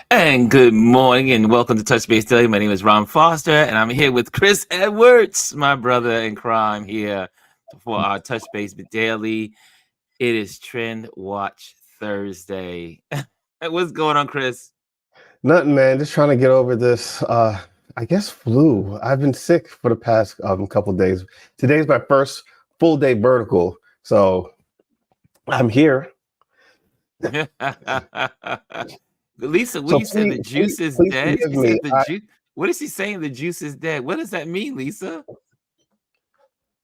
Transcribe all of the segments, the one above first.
And good morning and welcome to Touch Base Daily. My name is Ron Foster and I'm here with Chris Edwards, my brother in crime, here for our Touch Base Daily. It is TrendWatch Thursday. What's going on, Chris? Nothing, man. Just trying to get over this, I guess, flu. I've been sick for the past couple days. Today's my first full day vertical, so I'm here. Lisa, when So you said the please, juice is please dead, forgive she me. said the juice. What is she saying? The juice is dead. What does that mean, Lisa?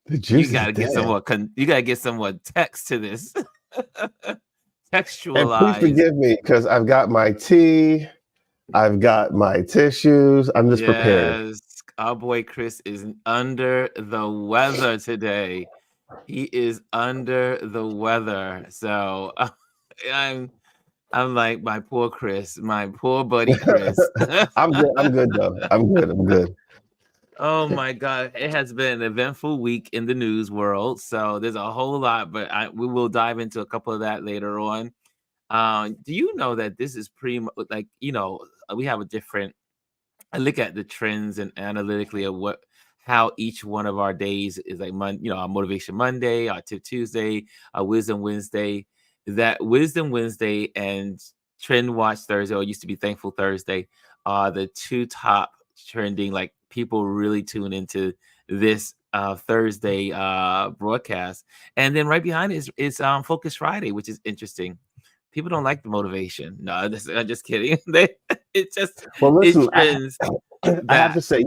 The You juice is gotta get some dead. more. You gotta get some more text to this. And please Textualize. forgive me because I've got my tea, I've got my tissues. I'm just prepared. Yes, our boy Chris is under the weather today. He is under the weather. So I'm I'm like my poor Chris, my poor buddy Chris. I'm good. I'm good though. I'm good. I'm good. Oh my God, it has been an eventful week in the news world. So there's a whole lot, but we will dive into a couple of that later on. Do you know that this is pretty much like, we have a different I look at the trends and analytically of how each one of our days is like our Motivation Monday, our Tip Tuesday, our Wisdom Wednesday. That Wisdom Wednesday and Trend Watch Thursday, or used to be Thankful Thursday, are the two top trending. Like people really tune into this Thursday broadcast, and then right behind it is Focus Friday, which is interesting. People don't like the motivation. No, I'm just kidding. It just Well, it listen, trends I have that. to say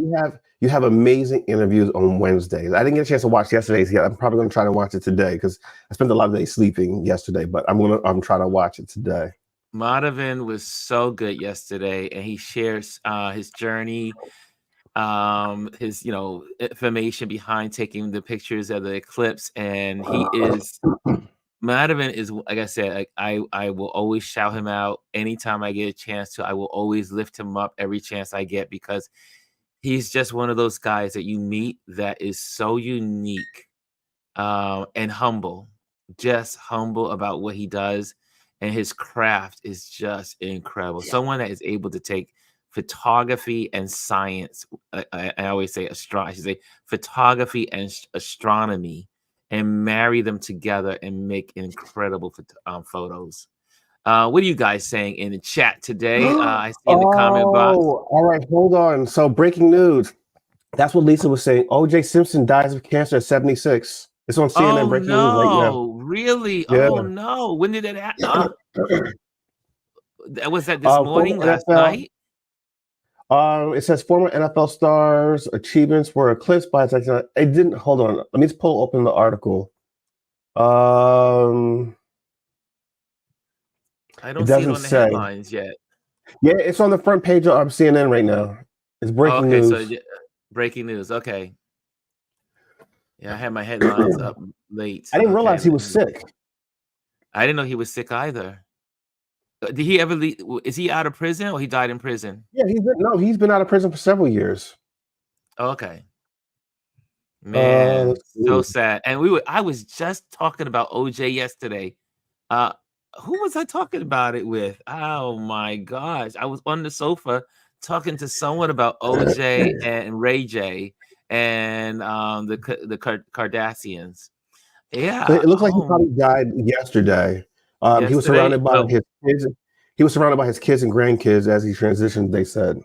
you have amazing interviews on Wednesdays. I didn't get a chance to watch yesterday's yet. I'm probably going to try to watch it today because I spent a lot of days sleeping yesterday. But I'm trying to watch it today. Madhavan was so good yesterday, and he shares his journey, his information behind taking the pictures of the eclipse, and he is Madhavan is, like I said, like I will always shout him out anytime I get a chance to. I will always lift him up every chance I get because he's just one of those guys that you meet that is so unique, and humble, just humble about what he does, and his craft is just incredible. Someone that is able to take photography and science. I always say I should say photography and astronomy, and marry them together and make incredible photos. What are you guys saying in the chat today? I see in the comment box. Oh, all right. Hold on. So breaking news. That's what Lisa was saying. O.J. Simpson dies of cancer at 76. It's on CNN Oh breaking news right now. no, really? Yeah. Oh no. When did that happen? Was that this Former morning, last NFL. night? It says former NFL stars' achievements were eclipsed by it didn't. Hold on. Let me just pull open the article. Um, I it don't see it doesn't on the say. headlines yet. Yeah, it's on the front page of CNN right now. It's Oh, breaking okay, so news. breaking news. Okay. Yeah, I had my headlines up late. I didn't Okay. realize he was sick. I didn't know he was sick either. Did he ever leave? Is he out of prison or he died in prison? Yeah, he's been out of prison for several years. Oh, okay. Man, Let's so see. sad. And I was just talking about OJ yesterday. Uh who was I talking about it with? Oh my gosh. I was on the sofa talking to someone about OJ and Ray J and the Kardashians. Yeah. It looks like he Oh, probably died yesterday. He was yesterday. surrounded by Well, his kids. He was surrounded by his kids and grandkids as he transitioned. They said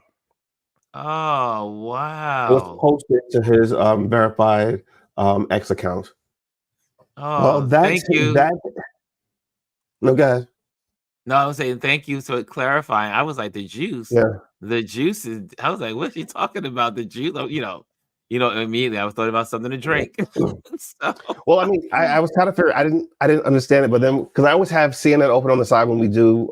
oh it was wow. posted to his verified X account. Well, Oh, thank you. that. No, guys. No, I was saying thank you for clarifying. I was like, the juice. Yeah. The juice is I was like, what's she talking about? The juice? Oh, immediately I was thought about something to drink. So Well, I mean, I was kind of fair. I didn't understand it, but then because I always have CNN open on the side when we do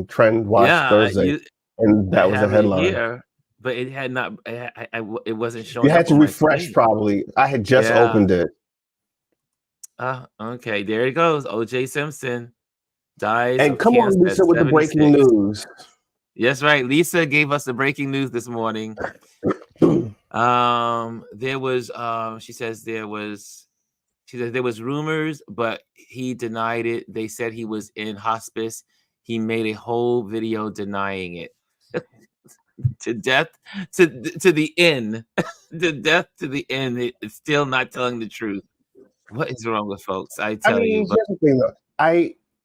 Trend Watch yeah, Thursday, and I that was the have it headline. here, but it had not it wasn't You showing had up to on my refresh screen. probably. I had just Yeah. opened it. Okay, there it goes. OJ Simpson dies And of come on, cancer at Lisa, with the breaking 76. news. Yes, right. Lisa gave us the breaking news this morning. There was she says there was rumors, but he denied it. They said he was in hospice. He made a whole video denying it. to death, to the end, to death, to the end. It's still not telling the truth. What is wrong with folks? I I tell you, mean, but here's the thing though.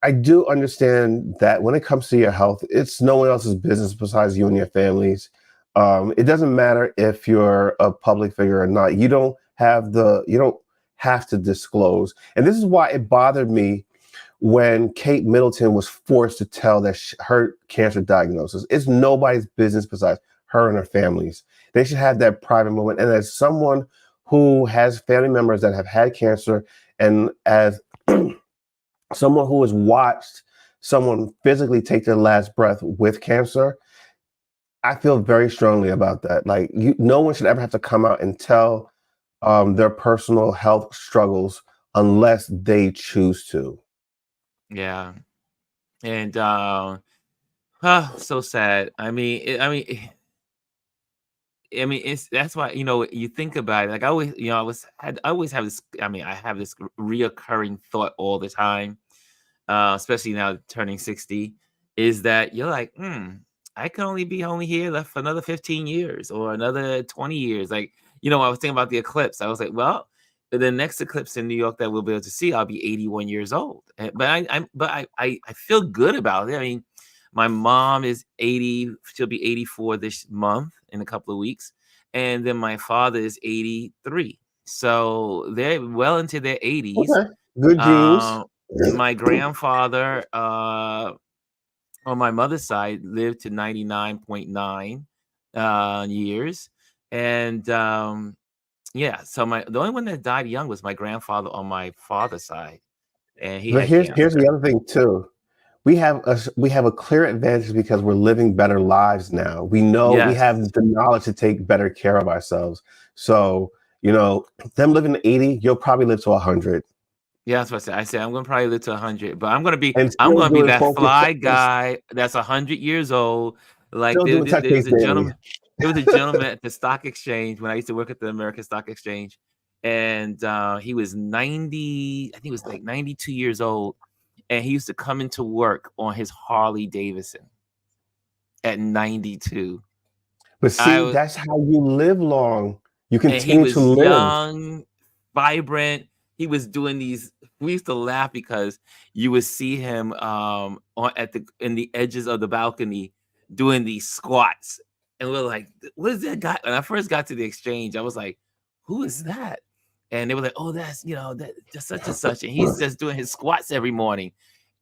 I do understand that when it comes to your health, it's no one else's business besides you and your families. It doesn't matter if you're a public figure or not. You don't have to disclose. And this is why it bothered me when Kate Middleton was forced to tell that her cancer diagnosis. It's nobody's business besides her and her families. They should have that private moment. And as someone who has family members that have had cancer, and as someone who has watched someone physically take their last breath with cancer, I feel very strongly about that. Like, no one should ever have to come out and tell their personal health struggles unless they choose to. yeah, and so sad. I mean, it's that's why you think about it. Like I always, I always have this. I mean, I have this reoccurring thought all the time, especially now turning 60, is that you're like, I can only be only here left for another 15 years or another 20 years. Like, I was thinking about the eclipse. I was like, well, the next eclipse in New York that we'll be able to see, I'll be 81 years old. But I feel good about it. I mean, my mom is 80, she'll be 84 this month in a couple of weeks. And then my father is 83. So they're well into their 80s. Okay. Good genes. Uh, my grandfather, on my mother's side, lived to 99.9 years. And yeah, so the only one that died young was my grandfather on my father's side, and he But had here's cancer. the other thing too. We have a clear advantage because we're living better lives now. We Yes. have the knowledge to take better care of ourselves. So, them living to 80, you'll probably live to 100 Yeah, that's what I said. I said I'm gonna probably live to 100, but and I'm still gonna be doing that focus fly and guy that's 100 years old. Like still doing touch there base was a daily. gentleman, there was a gentleman at the stock exchange when I used to work at the American Stock Exchange, and he was 90, I think he was like 92 years old, and he used to come into work on his Harley Davidson at 92. But I see, was that's how you live long. You And he continue to was live. young, vibrant. He was doing these We used to laugh because you would see him, on at the in the edges of the balcony doing these squats, and we're like, "What is that guy?" When I first got to the exchange, I was like, "Who is that?" And they were like, "Oh, that's such and such," and he's just doing his squats every morning.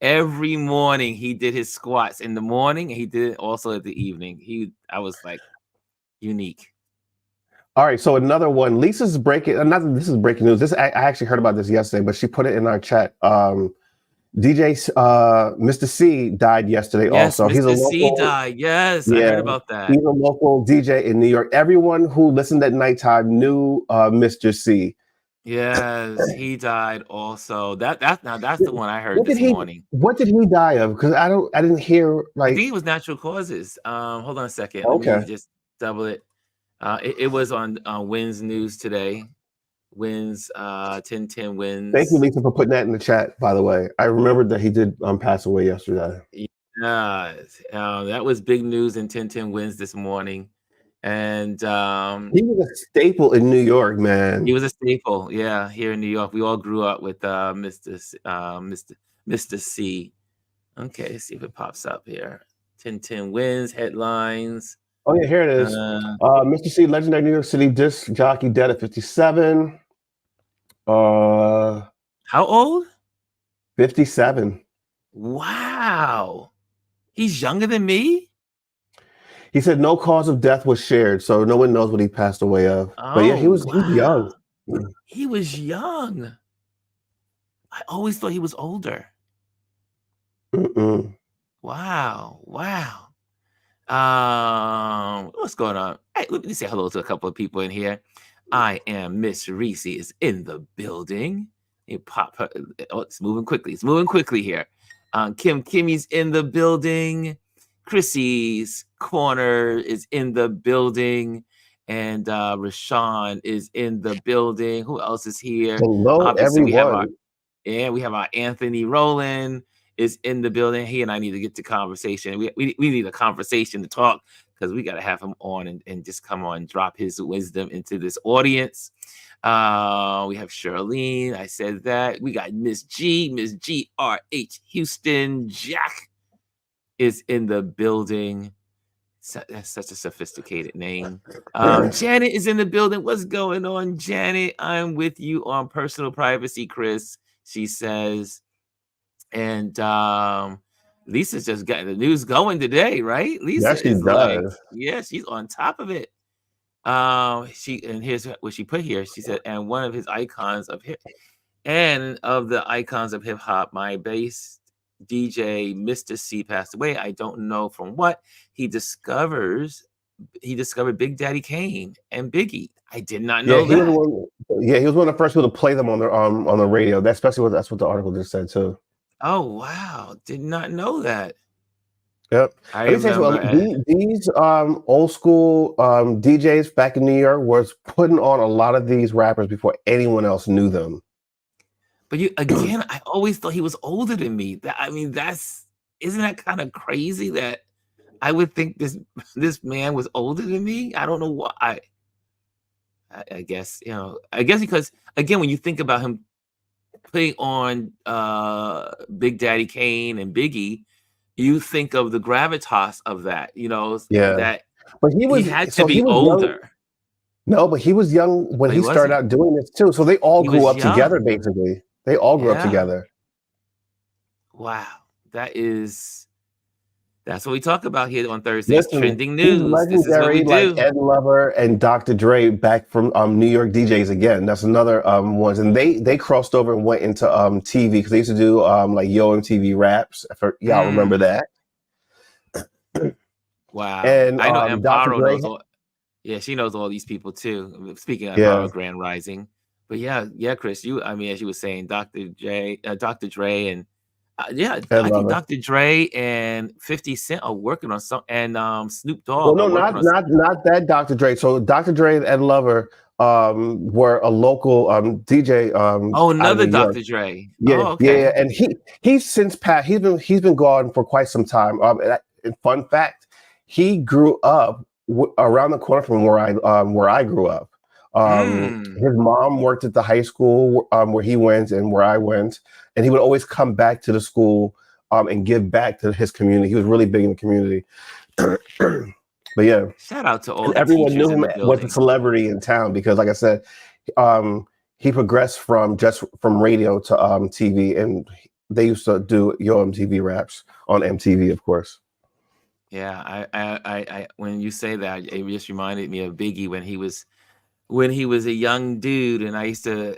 Every morning he did his squats in the morning, and he did it also at the evening. I was like, unique. All right, so another one. Lisa's breaking. Not that this is breaking news. I actually heard about this yesterday, but she put it in our chat. DJ Mr. C died yesterday. Yes, Also, he's a Mr. C local. died. Yes, I Yeah, heard about that. he's a local DJ in New York. Everyone who listened at nighttime knew Mr. C. Yes, he died also. That's the one I heard What did this he? morning. What did he die of? Because I didn't hear I think like. it was natural causes. Hold on a second. Let me Okay, just double it. It was on Wins News today. Wins 1010 thank you, wins. Lisa, for putting that in the chat. By the way, I remembered that he did pass away yesterday. Yes, that was big news in 1010 wins this morning. And He was a staple in New York, he man. was a staple, yeah, here in New York. We all grew up with Mr. C. Okay, let's see if it pops up here. 1010 wins, headlines. Oh yeah, here it is. Uh, Mr. C, legendary New York City disc jockey, dead at 57. Uh, how old? 57. Wow. He's younger than me? He said no cause of death was shared, so no one knows what he passed away of. But yeah, Oh, he's wow. young. He was young. I always thought he was older. Mm-mm. Wow. Wow. What's going on? Hey, let me say hello to a couple of people in here. I am Miss Reese is in the building. You pop her. Oh, it's moving quickly. It's moving quickly here. Kimmy's in the building. Chrissy's corner is in the building. And Rashawn is in the building. Who else is here? Hello, Obviously, we have everyone. our Anthony Rowland is in the building. He and I need to get to conversation. We need a conversation to talk because we got to have him on and just come on and drop his wisdom into this audience. We have Charlene. I said that. We got Miss GRH Houston. Jack is in the building. That's such a sophisticated name. Janet is in the building. What's going on, Janet? I'm with you on personal privacy, Chris. She says, and Lisa's just got the news going today, right? Lisa Yes, she is like, does. yeah, she's on top of it. Here's what she put here. She said, and one of his icons of hip and of the icons of hip hop, my bass DJ Mr. C passed away. I don't know from what. He discovered Big Daddy Kane and Biggie. I did not Yeah, know he was that. one. Yeah, he was one of the first people to play them on the radio. That's what the article just said too. Oh wow, did not know that. Yep. I Let me say remember. something. These old school DJs back in New York was putting on a lot of these rappers before anyone else knew them. But you again, I always thought he was older than me. Isn't that kind of crazy that I would think this man was older than me? I don't know why. I guess because again, when you think about him putting on Big Daddy Kane and Biggie, you think of the gravitas of that, Yeah, that but he had to he be was young. older. No, but he was young when But he he started wasn't. out doing this too. So they all He grew was up together. young. Basically, they all grew up Yeah. together. Wow. That's what we talk about here on Thursdays. Listen, Trending he's news. This is what we legendary, like do. Ed Lover and Dr. Dre back from New York DJs again. That's another ones, and they crossed over and went into TV because they used to do like Yo MTV Raps. Y'all remember that? Wow. And I know Dr. Amparo Dre, knows all. Yeah, she knows all these people too. Speaking of yeah, Amparo Grand Rising. But yeah, Chris, as you were saying, Dr. Dre, and Ed I think Lover. Dr. Dre and 50 Cent are working on some, and Snoop Well, Dogg are no, working on. not that Dr. Dre. So Dr. Dre and Ed Lover were a local DJ Oh, out of another New York. Dr. Dre. Yeah, Oh, yeah, okay. yeah. And he's since passed. He's been gone for quite some time. And fun fact, he grew up around the corner from where I grew up. Mm. His mom worked at the high school where he went and where I went, and he would always come back to the school and give back to his community. He was really big in the community. But yeah, Shout out to all and the everyone teachers knew in him the was a building. celebrity in town because, like I said, he progressed from radio to TV, and they used to do Yo MTV Raps on MTV, of course. Yeah, I when you say that, it just reminded me of Biggie when he was a young dude, and I used to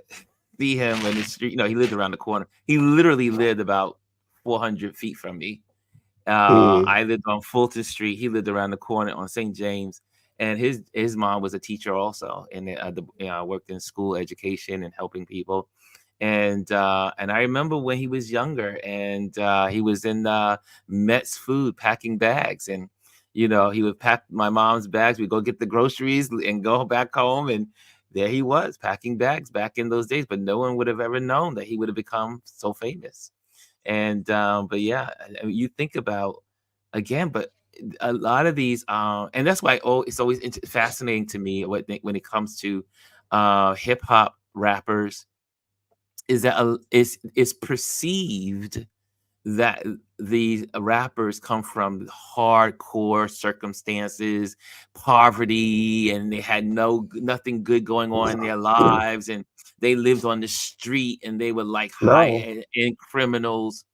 see him in the street. He lived around the corner. He literally lived about 400 feet from me. Mm. I lived on Fulton Street. He lived around the corner on St. James, and his mom was a teacher also, and worked in school education and helping people. And I remember when he was younger, and he was in Mets Food packing bags, and he would pack my mom's bags. We'd go get the groceries and go back home, and there he was packing bags back in those days. But no one would have ever known that he would have become so famous. And but yeah, I mean, you think about again, but a lot of these, and that's why it's always fascinating to me when it comes to hip hop rappers is that it's perceived that these rappers come from hardcore circumstances, poverty, and they had nothing good going on in their lives, and they lived on the street, and they were like No, high-end criminals.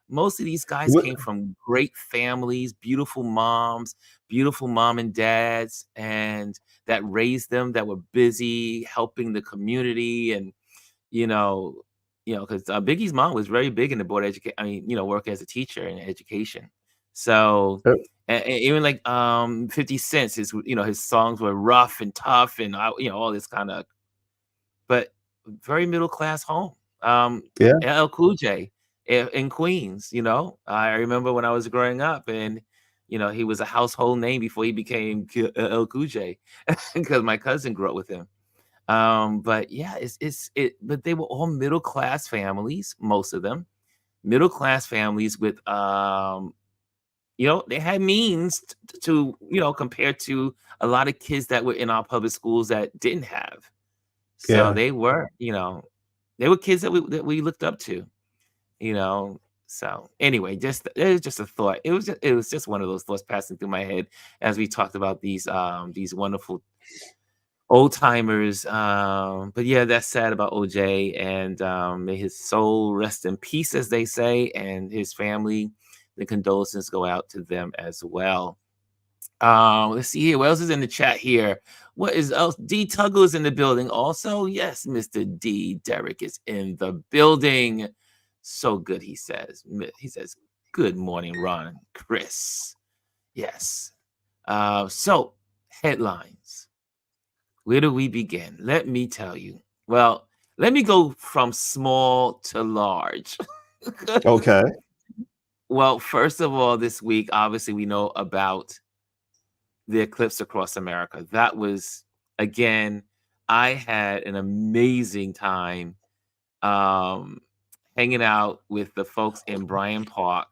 Most of these guys Wh- came from great families, beautiful moms, beautiful mom and dads, and that raised them, that were busy helping the community, and you know, because Biggie's mom was very big in the board education. I mean, work as a teacher in education. So, uh, and even like 50 Cent, his songs were rough and tough, and all this kind of, but very middle class home. yeah, LL Cool J in Queens. I remember when I was growing up, and he was a household name before he became LL Cool J, because my cousin grew up with him. But yeah, but they were all middle class families, most of them, middle class families with they had means to compared to a lot of kids that were in our public schools that didn't have. So Yeah. they were, they were kids that we looked up to, you know. So anyway, it was just a thought. It was just one of those thoughts passing through my head as we talked about these wonderful old timers. But yeah, that's sad about OJ, and may his soul rest in peace, as they say, and his family. The condolences go out to them as well. Let's see here. What else is in the chat here? What is else? D Tuggle is in the building. Also, yes, Mr. D. Derek is in the building. So good, he says. He says, "Good morning, Ron, Chris." Yes. So headlines. Where do we begin? Let me tell you. Well, let me go from small to large. Okay. Well, first of all, this week, obviously, we know about the eclipse across America. That was, again, I had an amazing time um, hanging out with the folks in Bryant Park.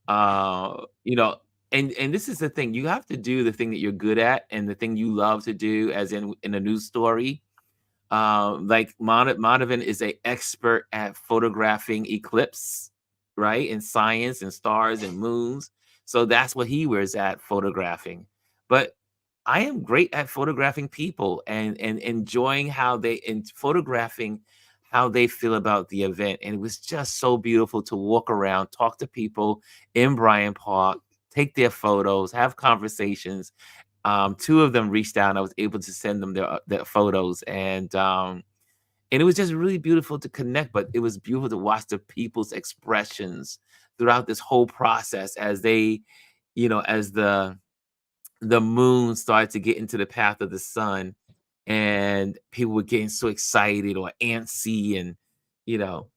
You know, and this is the thing, you have to do the thing that you're good at and the thing you love to do, as in a news story. Like Monovan is a expert at photographing eclipse, right? And science and stars and moons. So that's what he was at, photographing. But I am great at photographing people and enjoying how they in photographing how they feel about the event. And it was just so beautiful to walk around, talk to people in Bryant Park, take their photos, have conversations. Two of them reached out and I was able to send them their photos, and it was just really beautiful to connect. But it was beautiful to watch the people's expressions throughout this whole process as they, as the moon started to get into the path of the sun, and people were getting so excited or antsy, and you know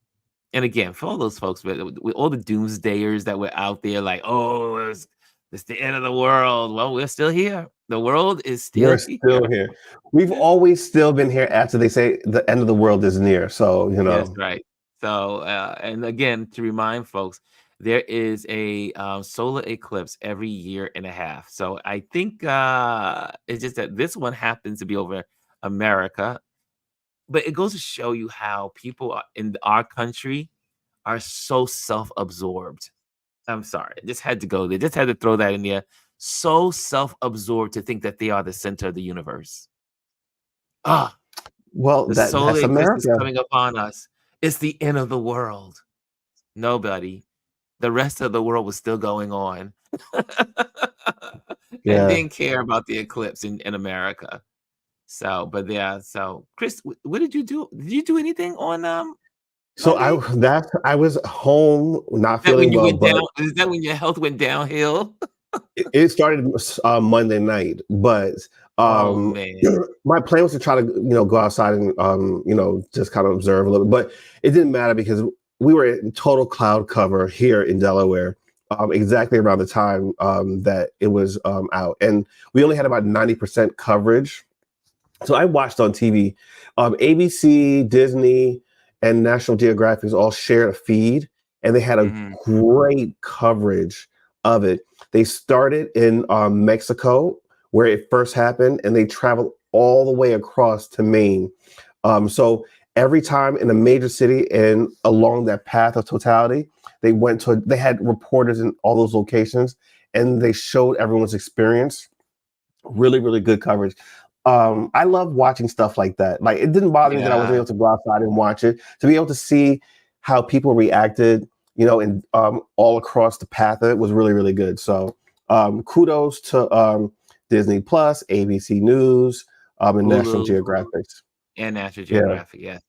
and again, for all those folks with all the doomsdayers that were out there, like, oh, it's the end of the world. Well, we're still here. The world is still We're here. still here. We've always still been here after they say the end of the world is near. So, Yes, right. So, and again, to remind folks, there is a solar eclipse every year and a half. So I think it's just that this one happens to be over America, but it goes to show you how people in our country are so self-absorbed. I'm sorry, I just had to go there. Just had to throw that in there. So self-absorbed to think that they are the center of the universe. Ah, well, the solar that's eclipse is America. coming upon us. It's the end of the world. Nobody. The rest of the world was still going on. And Yeah. didn't care about the eclipse in America. So, but yeah, so Chris, what did you do? Did you do anything on So Monday? I was home not That when feeling you well, went but down, is that when your health went downhill? it started Monday night. But Oh um, man. my plan was to try to go outside and just kind of observe a little bit. But it didn't matter because we were in total cloud cover here in Delaware. Exactly around the time that it was out, and we only had about 90% coverage. So I watched on TV. ABC, Disney, and National Geographic all shared a feed, and they had a Mhm. great coverage of it. They started in Mexico, where it first happened, and they traveled all the way across to Maine. So every time in a major city and along that path of totality, they had reporters in all those locations, and they showed everyone's experience. Really, really good coverage. I love watching stuff like that. Like, it didn't bother me that I wasn't Yeah. able to go outside and watch it. To be able to see how people reacted, and all across the path of it was really, really good. So kudos to Disney Plus, ABC News, and National Hulu Geographic. and National Yeah. Geographic, yes.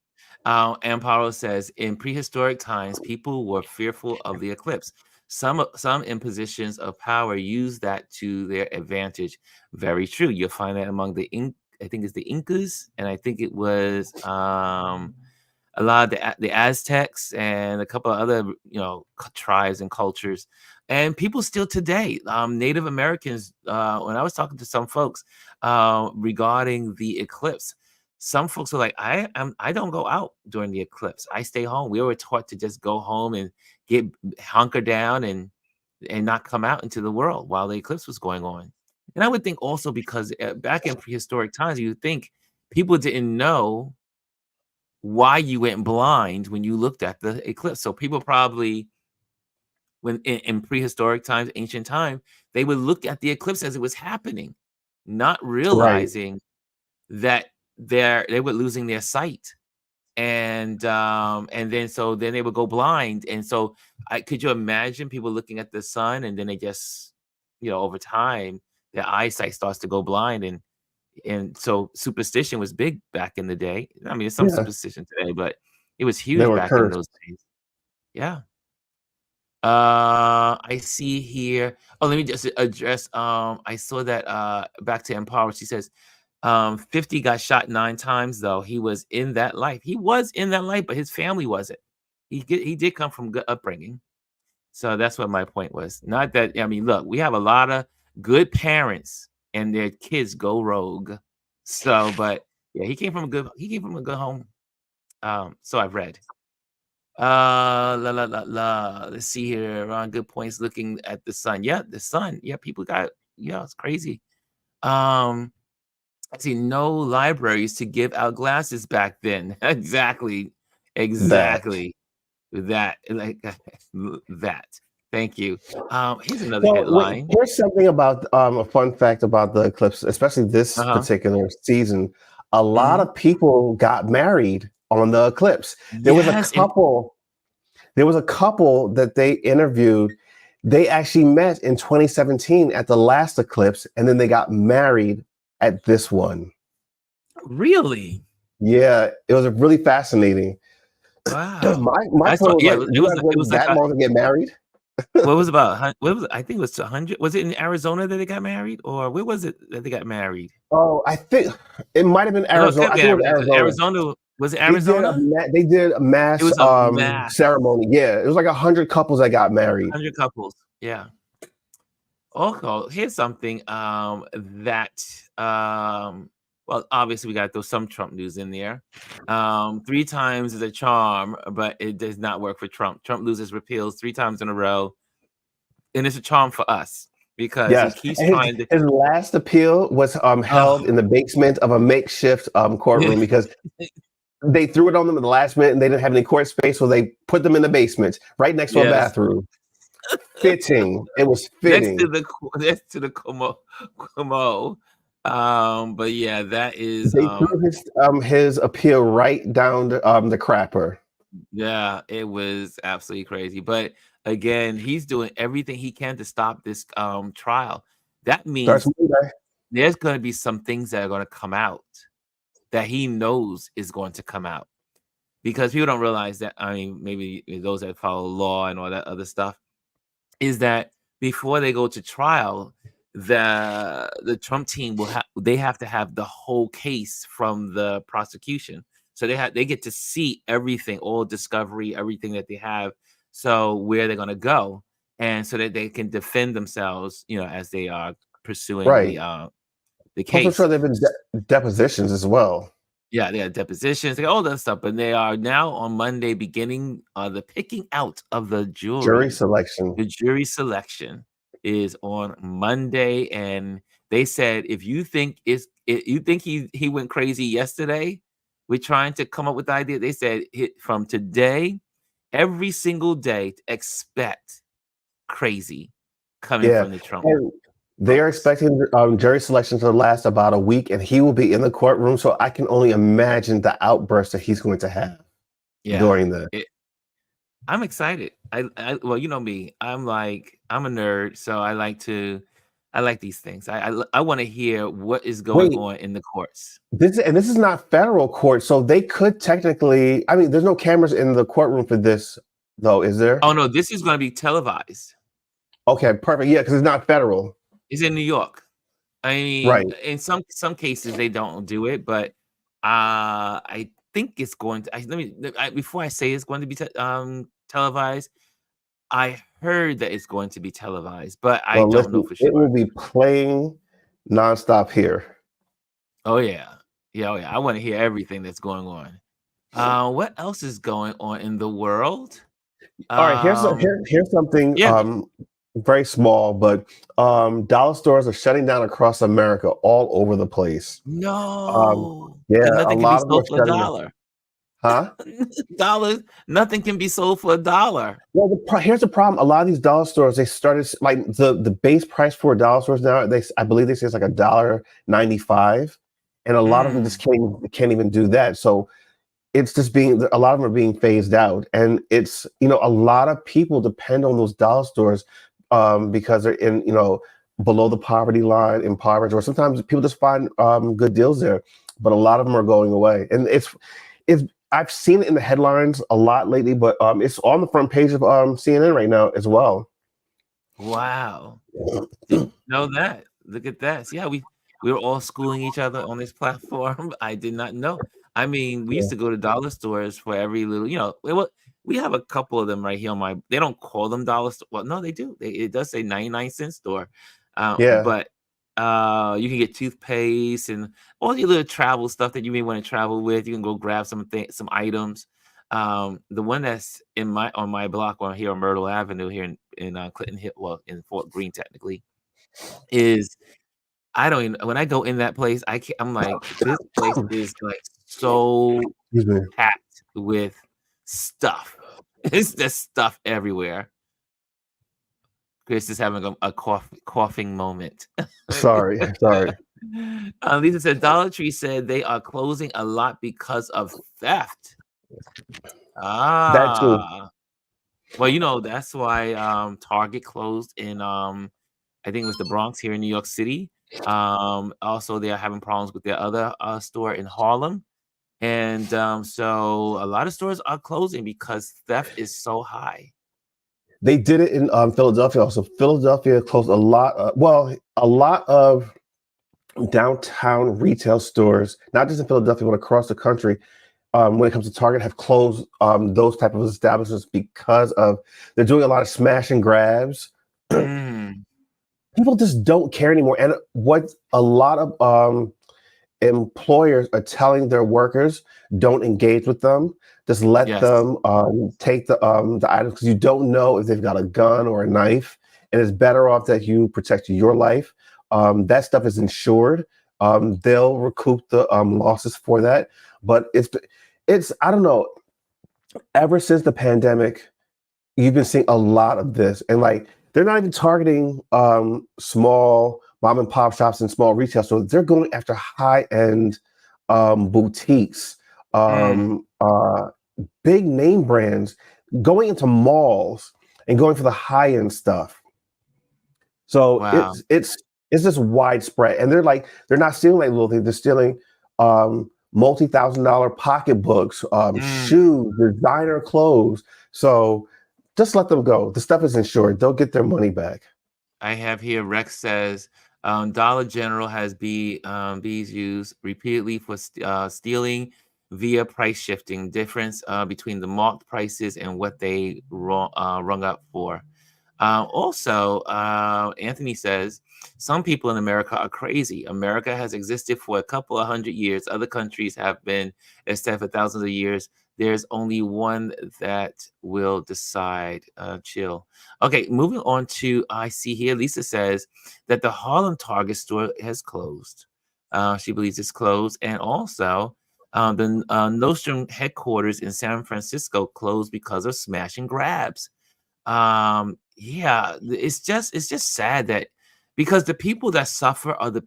Amparo says, in prehistoric times, people were fearful of the eclipse. Some in positions of power use that to their advantage. Very true. You'll find that among I think it's the Incas, and I think it was a lot of the Aztecs and a couple of other tribes and cultures, and people still today. Native Americans. When I was talking to some folks regarding the eclipse, some folks are like, I don't go out during the eclipse. I stay home. We were taught to just go home and get hunker down and not come out into the world while the eclipse was going on. And I would think also because back in prehistoric times, you would think people didn't know why you went blind when you looked at the eclipse. So people probably, when in prehistoric times, ancient time, they would look at the eclipse as it was happening, not Right. realizing that they were losing their sight. And then they would go blind. And so I could you imagine people looking at the sun and then they just, over time, their eyesight starts to go blind. And so superstition was big back in the day. I mean, there's some Yeah. superstition today, but it was They huge were back in cursed. those days. Yeah. I see here. Oh, let me just address. I saw that back to Empower. She says, 50 got shot 9 times, though. He was in that life. He was in that life, but his family wasn't. He did come from good upbringing. So that's what my point was. Not that, I mean, look, we have a lot of good parents and their kids go rogue. So, but yeah, he came from a good home. So I've read. La la la la. Let's see here. Ron, good points. Looking at the sun. Yeah, the sun. Yeah, people got. Yeah, it's crazy. I see no libraries to give out glasses back then. Exactly. That. Exactly. That. Like that. Thank you. Here's another Well, wait, headline. here's something about a fun fact about the eclipse, especially this Uh-huh. particular season. A lot Mhm. of people got married on the eclipse. There was a Yes. couple. There was a couple that they interviewed. They actually met in 2017 at the last eclipse, and then they got married at this one. Really? Yeah, it was really fascinating. Wow. My I saw. point was Yeah, like, you guys it waited was like that long to get married? what was about what was it? I think it was 100. Was it in Arizona that they got married, or where was it that they got married? Oh, I think it might have been Oh, no, it Arizona. could I be think it was Arizona. 'Cause Arizona. Arizona was it Arizona? They did a It mass was a mass ceremony. Yeah, it was like 100 couples that got married. 100 couples. Yeah. Okay, here's something that well, obviously we got to throw some Trump news in there. 3 times is a charm, but it does not work for Trump. Trump loses repeals 3 times in a row, and it's a charm for us because he Yes, keeps and trying to. his last appeal was held Oh, in the basement of a makeshift courtroom because they threw it on them in the last minute and they didn't have any court space, so they put them in the basement right next to a yes. bathroom. Fitting. It was next to fitting. the Como. But yeah, that is They threw his appeal right down the crapper. yeah, it was absolutely crazy. But again, he's doing everything he can to stop this trial. That Starts means Monday. there's going to be some things that are going to come out that he knows is going to come out because people don't realize that. I mean, maybe those that follow law and all that other stuff is that before they go to trial, the Trump team they have to have the whole case from the prosecution. So they get to see everything, all discovery, everything that they have. So where they're gonna go, and so that they can defend themselves, as they are pursuing Right. the Plus, I'm case. sure there have been depositions as well. Yeah, they had depositions, they got all that stuff, but they are now on Monday beginning the picking out of the Jury jury. selection. The jury selection is on Monday, and they said if you think you think he went crazy yesterday with trying to come up with the idea, they said from today, every single day, expect crazy coming Yeah. from the Trump And they are folks. expecting jury selection to last about a week, and he will be in the courtroom. So I can only imagine the outburst that he's going to have Yeah, during the. I'm excited. Well, you know me. I'm a nerd, so I like these things. I want to hear what is going Wait, on in the courts. this is not federal court, so they could technically. I mean, there's no cameras in the courtroom for this, though, is there? Oh no, this is going to be televised. Okay, perfect. Yeah, because it's not federal. It's in New York. I mean, Right. in some cases they don't do it, but I think it's going to. Before I say it's going to be televised, I heard that it's going to be televised, but I Well, don't know listen, for it sure. will be playing nonstop here. Oh yeah, yeah, oh yeah. I want to hear everything that's going on. What else is going on in the world? All right, here's something Yeah. very small, but dollar stores are shutting down across America, all over the place. Um, No, because yeah, a nothing can be lot of them are sold for a shutting down. dollar. Huh? Dollars, nothing can be sold for a dollar. Well, here's the problem. A lot of these dollar stores, they started like the base price for dollar stores now. I believe they say it's like $1.95, and a lot of them just Mm, can't even do that. So it's just being a lot of them are being phased out, and it's a lot of people depend on those dollar stores because they're in below the poverty line, impoverished, or sometimes people just find good deals there. But a lot of them are going away, and it's I've seen it in the headlines a lot lately, but it's on the front page of CNN right now as well. wow. Didn't know that. Look at that. See how we were all schooling each other on this platform? I did not know. I mean, we used Yeah. to go to dollar stores for every little, we have a couple of them right here on my they don't call them dollar store. Well, no, they do. It does say 99-cent store. Yeah. But you can get toothpaste and all your little travel stuff that you may want to travel with. You can go grab some items. The one that's on my block on here on Myrtle Avenue here in Clinton Hill, well, in Fort Greene technically, is I don't even when I go in that place, I'm like, this place is like so Excuse me. packed with stuff. It's just stuff everywhere. Chris is having a coughing moment. Sorry. Sorry. Lisa said Dollar Tree said they are closing a lot because of theft. That too. Ah. Well, that's why Target closed in I think it was the Bronx here in New York City. Also they are having problems with their other store in Harlem. And so a lot of stores are closing because theft is so high. They did it in Philadelphia. Also, Philadelphia closed a lot of downtown retail stores, not just in Philadelphia, but across the country. When it comes to Target, have closed those type of establishments because of they're doing a lot of smash and grabs. Mm, People just don't care anymore, and what a lot of employers are telling their workers, don't engage with them. Just let yes, them take the items because you don't know if they've got a gun or a knife, and it's better off that you protect your life. That stuff is insured. They'll recoup the losses for that. But it's I don't know. Ever since the pandemic, you've been seeing a lot of this, and like they're not even targeting small mom and pop shops and small retail stores. They're going after high end boutiques, mm, um, uh, big name brands, going into malls and going for the high end stuff. So wow. it's just widespread, and they're not stealing like little things. They're stealing multi-thousand-dollar pocketbooks, Mm, shoes, designer clothes. So just let them go. The stuff is insured. They'll get their money back. I have here Rex says Dollar General has bees used repeatedly for stealing via price shifting difference between the marked prices and what they rung up for. Also, Anthony says some people in America are crazy. America has existed for a couple of hundred years. Other countries have been established for thousands of years. There's only one that will decide. Chill. Okay, moving on to I see here. Lisa says that the Harlem Target store has closed. She believes it's closed, and also the Nostrum headquarters in San Francisco closed because of smash and grabs. Yeah, it's just sad that because the people that suffer are the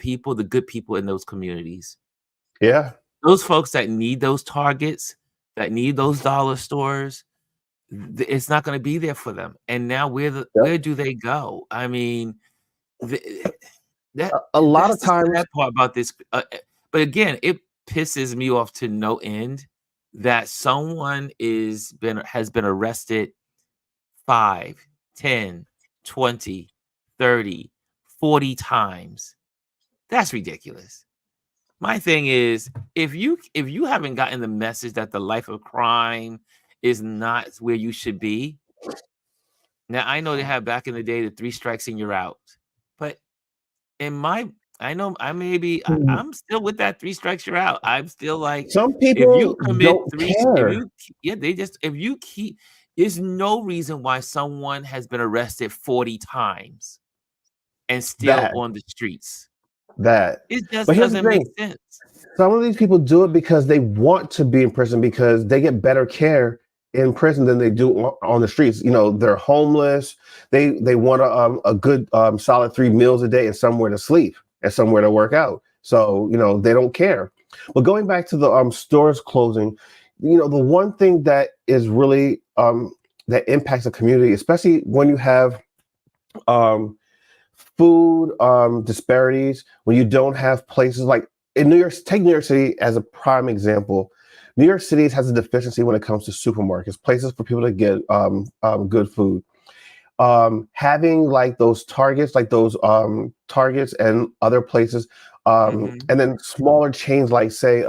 good people in those communities. Yeah. Those folks that need those Targets, that need those dollar stores, it's not going to be there for them. And now where Yep. do they go? I mean, the, that A lot that's of the times, sad part about this. But again, it pisses me off to no end that someone has been arrested 5, 10, 20, 30, 40 times. That's ridiculous. My thing is, if you haven't gotten the message that the life of crime is not where you should be. Now I know they have back in the day the 3 strikes and you're out. But in my I know I maybe I'm still with that 3 strikes you're out. I'm still like some if you people commit don't 3 if care. you yeah, they just if you keep There's no reason why someone has been arrested 40 times and still That on the streets. that. It But just here's the doesn't make thing. sense. Some of these people do it because they want to be in prison because they get better care in prison than they do on the streets. You know, they're homeless. They want a good solid 3 meals a day and somewhere to sleep and somewhere to work out. So you know they don't care. But going back to the stores closing, you know the one thing that is really that impacts the community, especially when you have um, food disparities, when you don't have places like in New York, take New York City as a prime example. New York City has a deficiency when it comes to supermarkets, places for people to get good food. Having like those targets, like those targets and other places, Mhm. and then smaller chains like say,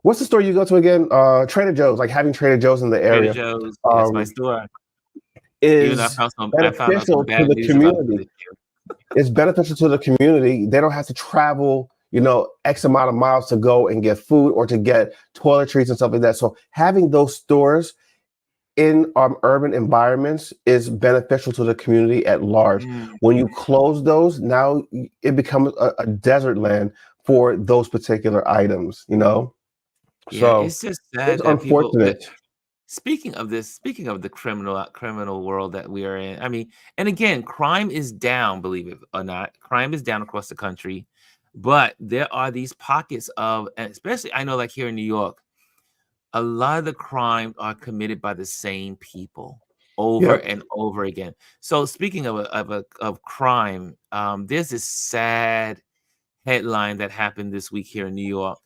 what's the store you go to again? Trader Joe's, like having Trader Joe's in the Trader area. Joe's, yes, my Um, store. Even though is I found out some beneficial to bad the news about them community. this year. It's beneficial to the community. They don't have to travel, you know, X amount of miles to go and get food or to get toiletries and stuff like that. So having those stores in urban environments is beneficial to the community at large. Mm. When you close those, now it becomes a desert land for those particular items, you know? Yeah, So it's just it's sad that people that unfortunate. speaking of the criminal world that we are in, I mean, and again, crime is down, believe it or not. Crime is down across the country, but there are these pockets of, and especially I know like here in New York, a lot of the crime are committed by the same people over Yep. and over again. So speaking of crime, there's this sad headline that happened this week here in New York.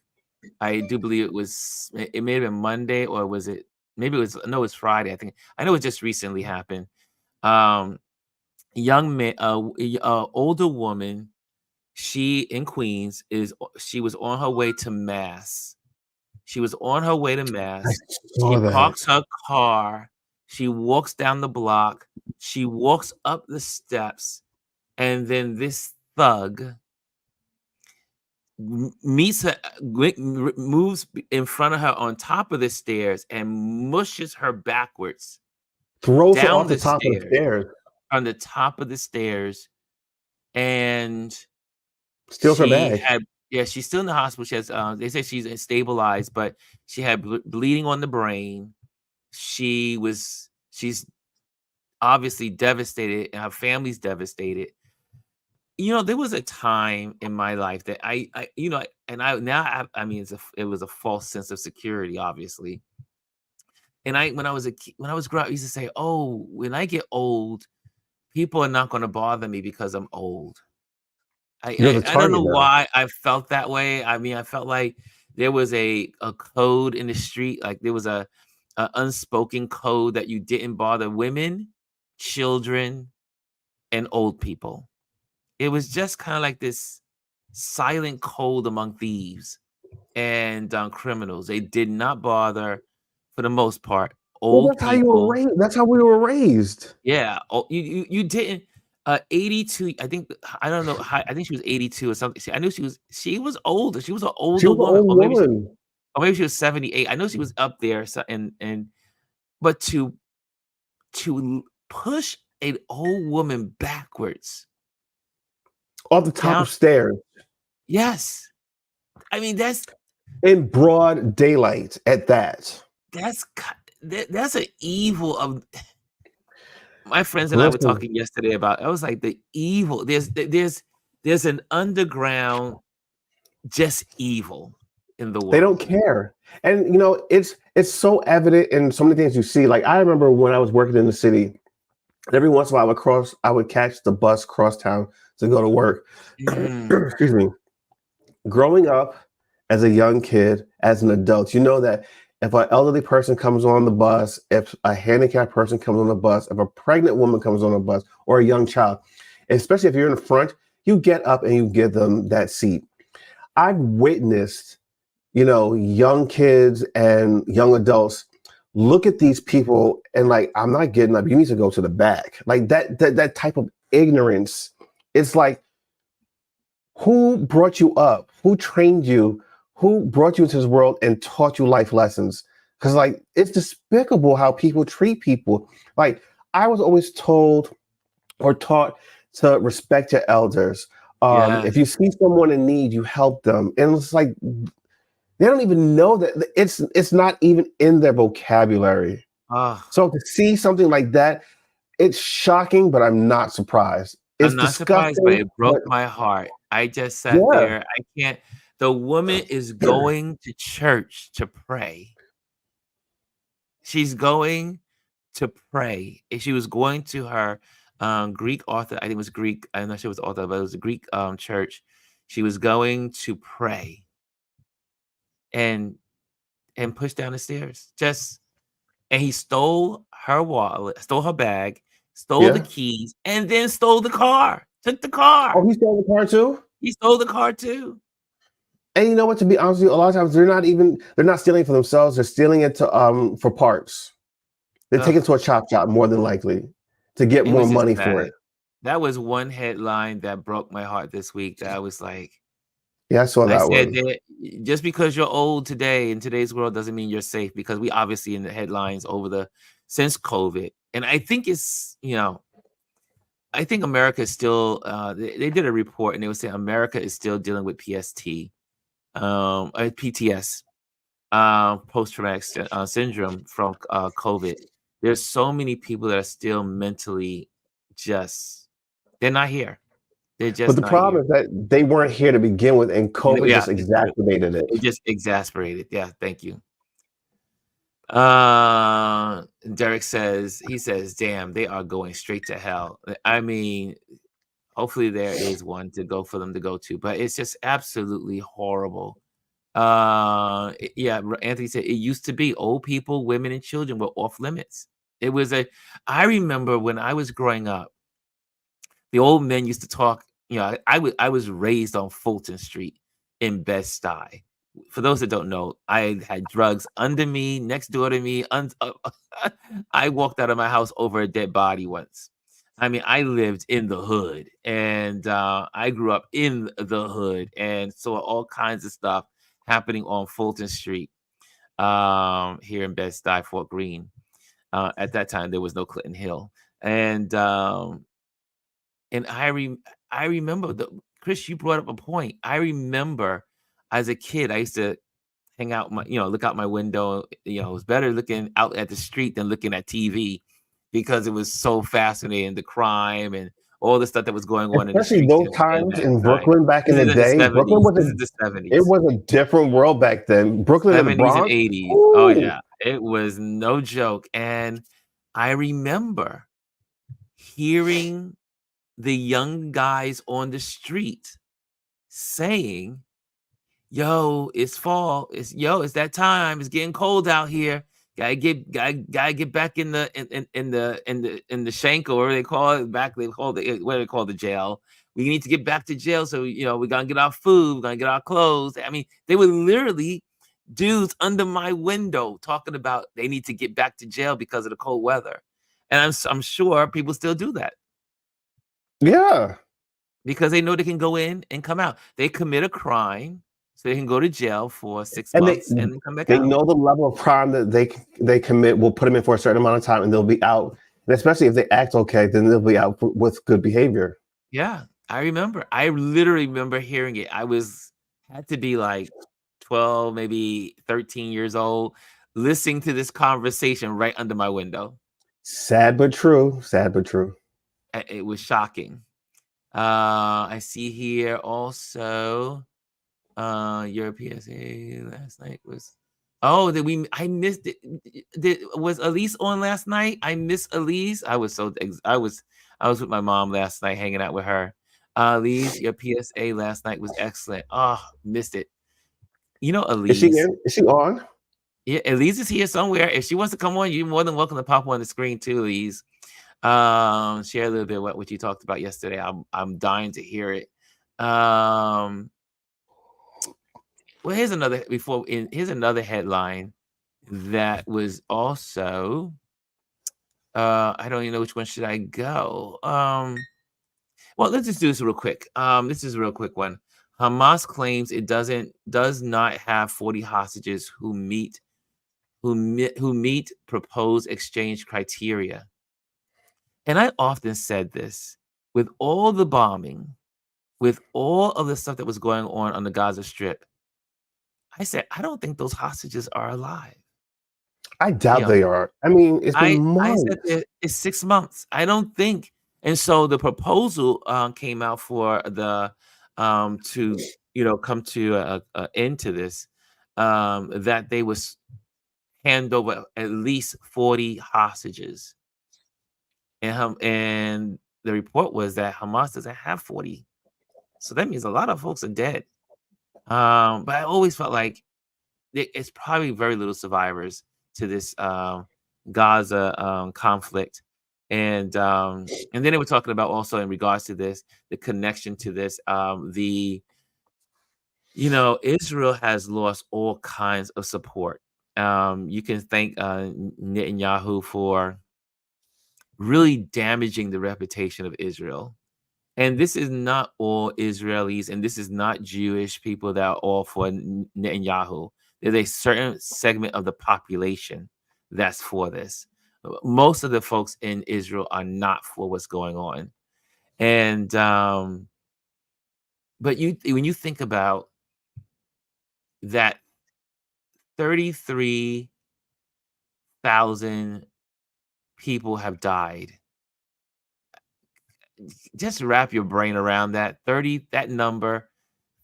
I do believe it may have been Monday or was it maybe it was no, it's Friday, I think. I know it just recently happened. Um, young man, older woman, she in Queens she was on her way to mass. She was on her way to I mass. She saw that. parks her car. She walks down the block. She walks up the steps, and then this thug meets her, moves in front of her on top of the stairs and mushes her backwards Throws her down off the the top of the stairs, stairs, on the top of the stairs, and steals her she bag. had yeah, she's still in the hospital. She has, they say she's stabilized, but she had bleeding on the brain. She's obviously devastated, and her family's devastated. You know, there was a time in my life that you know, and I now I mean, it was a false sense of security, obviously. And when I was when I was growing up, I used to say, "Oh, when I get old, people are not going to bother me because I'm old." You're the I don't target know now. why I felt that way. I mean, I felt like there was a code in the street, like there was a unspoken code that you didn't bother women, children, and old people. It was just kinda like this silent code among thieves and, criminals. They did not bother, for the most part, Well, old that's how you were people. raised. That's how we were raised. Yeah, you didn't 82, I think, I don't know how, I think she was 82 or something. I knew she was older. She was an She older was an woman, old woman. or maybe she was 78. I know she was up there, so and but to push an old woman backwards Off the top down. of stairs Yes. I mean, in broad daylight at that. That's that's an evil of my friends and I were Listen, talking yesterday about. I was like, the evil. There's an underground just evil in the they don't world. care. And you know, it's so evident in so many things you see. Like I remember when I was working in the city, every once in a while I would catch the bus cross town to go to work. Mm, Excuse me. Growing up as a young kid, as an adult, you know that if an elderly person comes on the bus, if a handicapped person comes on the bus, if a pregnant woman comes on the bus, or a young child, especially if you're in the front, you get up and you give them that seat. I've witnessed, you know, young kids and young adults look at these people and like, I'm not getting up. You need to go to the back. Like that type of ignorance. It's like, who brought you up? Who trained you? Who brought you into this world and taught you life lessons? because like it's despicable how people treat people. Like I was always told or taught to respect your elders. If Yes. you see someone in need, you help them, and it's like they don't even know that it's not even in their vocabulary. Oh, So to see something like that, it's shocking, but I'm not surprised. It's I'm not surprised, but disgusting, it broke but my heart. I just sat yeah. there. I can't. The woman is going to church to pray. She's going to pray. And she was going to her Greek author. I think it was Greek. I'm not sure it was author, but it was a Greek church. She was going to pray and push down the stairs. And he stole her wallet, stole her bag, stole the Yeah. keys, and then stole the car. Took the car. Oh, he stole the car too. He stole the car too. And you know what? To be honest with you, a lot of times they're not stealing for themselves. They're stealing it to for parts. They take it Ugh, to a chop shop more than likely to get it more was just money for bad. it. That was one headline that broke my heart this week. That I was like, Yeah, I saw I that said one. that just because you're old today in today's world doesn't mean you're safe, because we obviously in the headlines since COVID. And I think I think America is still they did a report and they were saying America is still dealing with PTS, post-traumatic syndrome from COVID. There's so many people that are still mentally just they're not here. They're But just the not here. problem is that they weren't here to begin with, and COVID Yeah, just it's true. exacerbated it. It just exasperated. Yeah, thank you. Derek says, "Damn, they are going straight to hell." I mean, hopefully there is one to go for them to go to, but it's just absolutely horrible. Yeah, Anthony said it used to be old people, women, and children were off limits. I remember when I was growing up, the old men used to talk. I was raised on Fulton Street in Bed-Stuy. For those that don't know, I had drugs under me, next door to me. I walked out of my house over a dead body once. I mean, I lived in the hood, and I grew up in the hood, and saw all kinds of stuff happening on Fulton Street, here in Bed-Stuy, Fort Greene. At that time, there was no Clinton Hill, and and I remember Chris, you brought up a point. I remember as a kid, I used to hang out look out my window. It was better looking out at the street than looking at TV, because it was so fascinating, the crime and all the stuff that was going on in the Especially streets those in times that in time. Brooklyn back in This the is in the day. Brooklyn 70s. was This is the it 70s. was a different world back then. Brooklyn and the 70s and Bronx. 80s. Oh Ooh. yeah. It was no joke. And I remember hearing the young guys on the street saying, "Yo, it's fall. It's that time. It's getting cold out here. Gotta get back in the shank, or they call it back. They call what do they call the jail. We need to get back to jail. So we're gonna get our food. We're gonna get our clothes." I mean, they were literally dudes under my window talking about they need to get back to jail because of the cold weather. And I'm sure people still do that, Yeah. because they know they can go in and come out. They commit a crime, so they can go to jail for 6 And months and then come back they out. know the level of crime that they commit will put them in for a certain amount of time, and they'll be out. And especially if they act okay, then they'll be out with good behavior. Yeah, I remember. I literally remember hearing it. Had to be like 12, maybe 13 years old, listening to this conversation right under my window. Sad but true. Sad but true. It was shocking. I see here also, your PSA last night was. Oh, I missed it. Was Elise on last night? I miss Elise. I was with my mom last night, hanging out with her. Elise, your PSA last night was excellent. Oh, missed it. Is she Elise. in? Is she on? Yeah, Elise is here somewhere. If she wants to come on, you're more than welcome to pop on the screen too, Elise. Share a little bit what you talked about yesterday. I'm dying to hear it. Well, here's another headline that was also I don't even know which one should I go. Well, let's just do this real quick. This is a real quick one. Hamas claims it does not have 40 hostages who meet who meet proposed exchange criteria. And I often said this, with all the bombing, with all of the stuff that was going on the Gaza Strip, I said, I don't think those hostages are alive. I You doubt know, they are. I mean, it's been I said months. that it's 6 months. I don't think, and so the proposal, came out for the, to, come to a end to this, that they would hand over at least 40 hostages. And the report was that Hamas doesn't have 40. So that means a lot of folks are dead. But I always felt like it's probably very little survivors to this Gaza conflict. And then they were talking about also in regards to this, the connection to this, Israel has lost all kinds of support. You can thank Netanyahu for really damaging the reputation of Israel. And this is not all Israelis, and this is not Jewish people that are all for Netanyahu. There's a certain segment of the population that's for this. Most of the folks in Israel are not for what's going on. And but when you think about that, 33,000 people have died. Just wrap your brain around that. That number,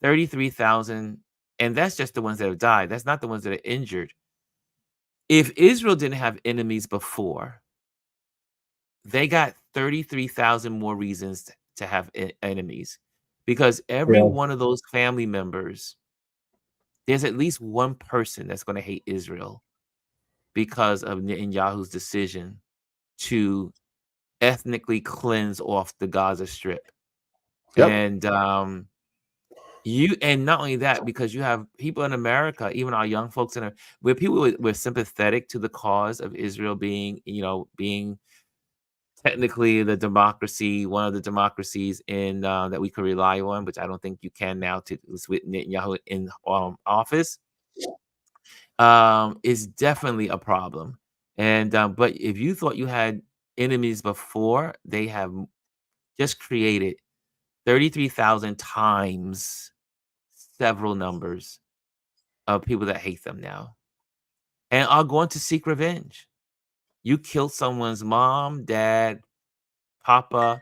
33,000, and that's just the ones that have died. That's not the ones that are injured. If Israel didn't have enemies before, they got 33,000 more reasons to have enemies, because every Yeah. one of those family members, there's at least one person that's going to hate Israel because of Netanyahu's decision to ethnically cleanse off the Gaza Strip. Yep. And and not only that, because you have people in America, even our young folks where people were sympathetic to the cause of Israel being technically the democracy, one of the democracies in that we could rely on, which I don't think you can now with Netanyahu in office, is definitely a problem. And but if you thought you had enemies before, they have just created 33,000 times several numbers of people that hate them now and are going to seek revenge. You killed someone's mom, dad, papa,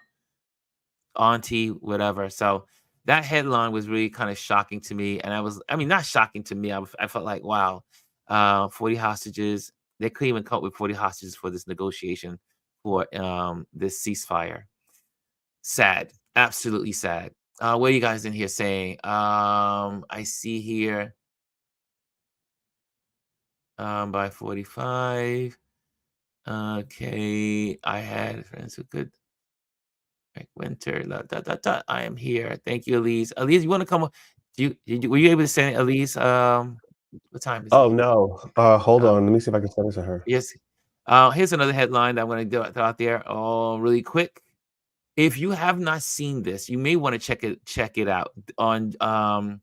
auntie, whatever. So that headline was really kind of shocking to me. And I mean, not shocking to me. I felt like, wow, 40 hostages. They couldn't even come up with 40 hostages for this negotiation for this ceasefire. Sad. Absolutely sad. What are you guys in here saying? I see here by 45. Okay, I had friends who could like winter. I am here. Thank you, Elise. Elise, you want to come? Were you able to send Elise? What time is it? Oh no. Hold Um, on. Let me see if I can send it to her. yes. Here's another headline that I'm going to throw out there. Oh, really quick. If you have not seen this, you may want to check it out on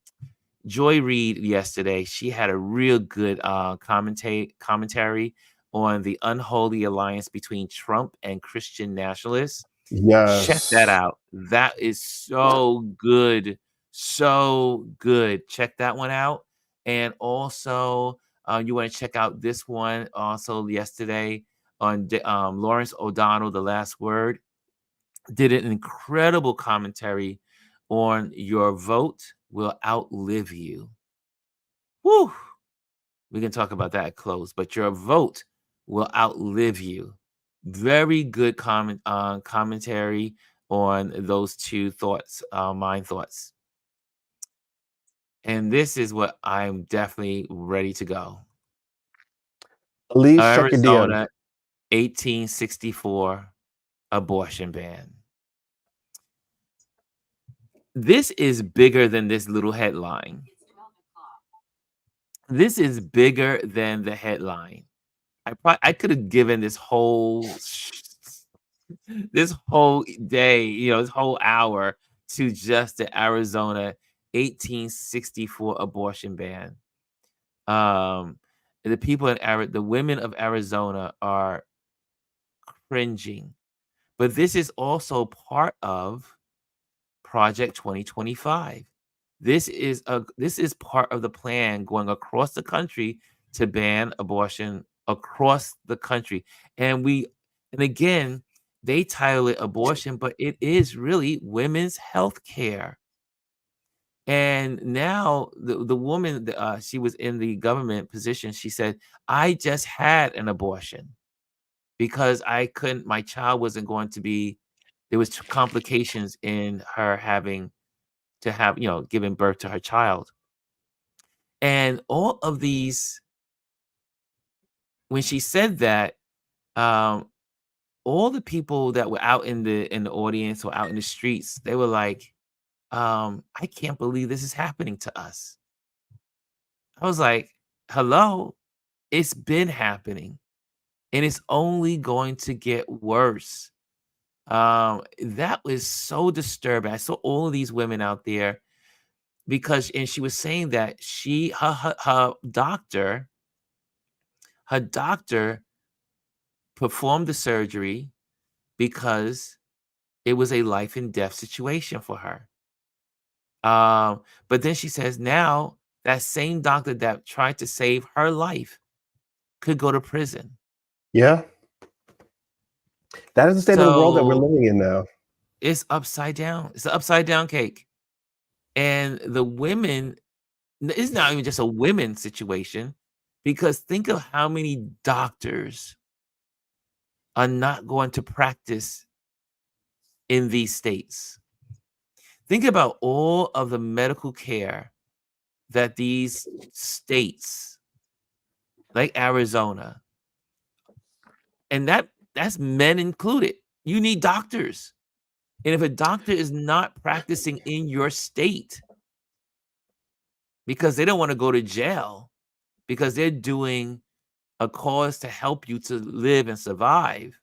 Joy Reid yesterday. She had a real good commentary on the unholy alliance between Trump and Christian nationalists. Check that Yes. out. That is so good. So good. Check that one out. And also, you want to check out this one also yesterday on Lawrence O'Donnell, The Last Word. Did an incredible commentary on your vote will outlive you. Woo! We can talk about that at close, but your vote will outlive you. Very good commentary on those two thoughts, mind thoughts. And this is what I'm definitely ready to go. Elise, check your DM. Arizona 1864 abortion ban. This is bigger than this little headline. This is bigger than the headline. I could have given this whole day, this whole hour to just the Arizona 1864 abortion ban. Um, the people in the women of Arizona are cringing. But this is also part of Project 2025. This is part of the plan going across the country to ban abortion across the country. And again, they title it abortion, but it is really women's health care. And now the woman, she was in the government position. She said, "I just had an abortion because my child wasn't going to be, there was complications in her having to have, giving birth to her child." And all of these, when she said that, um, all the people that were out in the audience or out in the streets, they were like, "I can't believe this is happening to us." I was like, "Hello, it's been happening, and it's only going to get worse." That was so disturbing. I saw all of these women out there and she was saying that her doctor performed the surgery because it was a life and death situation for her. But then she says now that same doctor that tried to save her life could go to prison. Yeah. That is the state of the world that we're So living in now. it's upside down. It's an upside down cake. And the women, it's not even just a women situation, because think of how many doctors are not going to practice in these states. Think about all of the medical care that these states, like Arizona, and that's men included. You need doctors. And if a doctor is not practicing in your state because they don't want to go to jail, because they're doing a cause to help you to live and survive,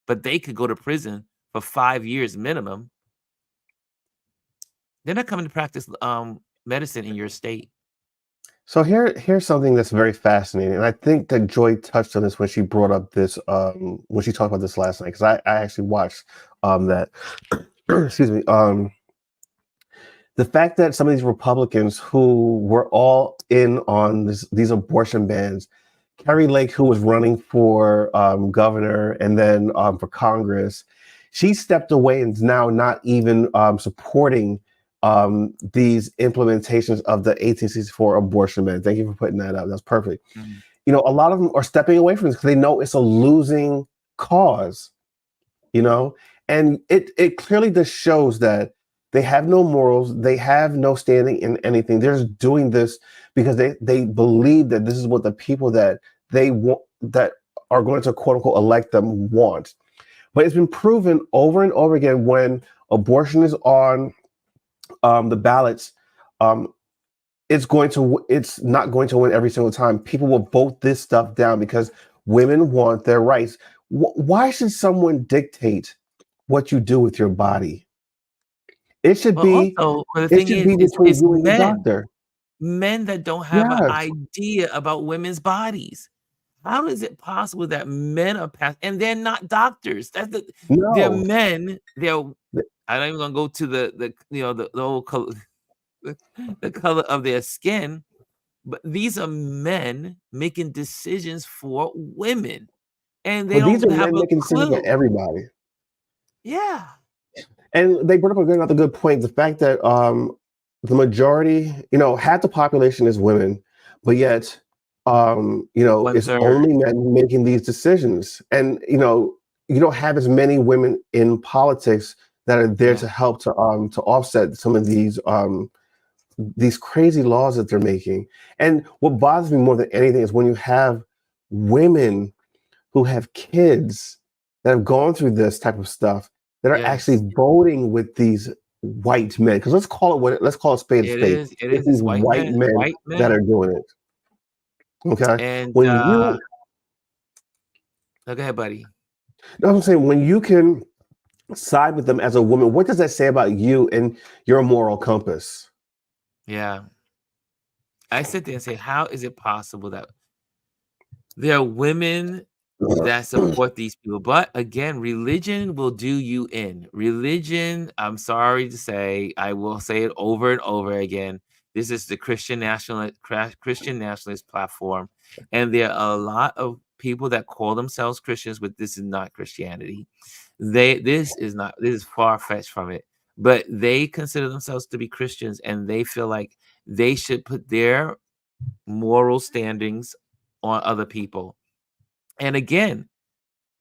but they could go to prison for 5 years minimum, they're not coming to practice medicine in your state. So here's something that's very fascinating, and I think that Joy touched on this when she brought up this when she talked about this last night, because I actually watched that. Excuse me. The fact that some of these Republicans who were all in on these abortion bans, Carrie Lake, who was running for governor and then for Congress, she stepped away and is now not even supporting these implementations of the 1864 abortion ban. Thank you for putting that up. That's perfect. Mm. A lot of them are stepping away from this because they know it's a losing cause. And it clearly just shows that they have no morals. They have no standing in anything. They're just doing this because they believe that this is what the people that they want, that are going to quote unquote elect them, want. But it's been proven over and over again when abortion is on the ballots, it's not going to win every single time. People will vote this stuff down because women want their rights. Why should someone dictate what you do with your body? It should Well, be also, the it thing should be is, between it's you and your men, doctor. men that don't have an Yes. idea about women's bodies. How is it possible that men are and they're not doctors? They're No. men. I'm not even gonna go to the whole color, the color of their skin, but these are men making decisions for women, and they But these are don't have men a making decisions for clue. everybody. Yeah. And they brought up another good point. The fact that the majority, half the population is women, but yet, One it's third. only men making these decisions. And, you don't have as many women in politics that are there Yeah. to help to offset some of these crazy laws that they're making. And what bothers me more than anything is when you have women who have kids that have gone through this type of stuff that are actually Yes. voting with these white men. Because let's call a spade a It spade. is. It It's is. these It's white white men. men White that men. are doing it. Okay. And When you go ahead, buddy. I'm saying when you can side with them as a woman, what does that say about you and your moral compass? Yeah. I sit there and say, how is it possible that There are women that support these people, but again, religion will do you in. Religion, I'm sorry to say, I will say it over and over again. This is the Christian nationalist platform, and there are a lot of people that call themselves Christians, but this is not Christianity. This is far fetched from it. But they consider themselves to be Christians, and they feel like they should put their moral standings on other people. And again,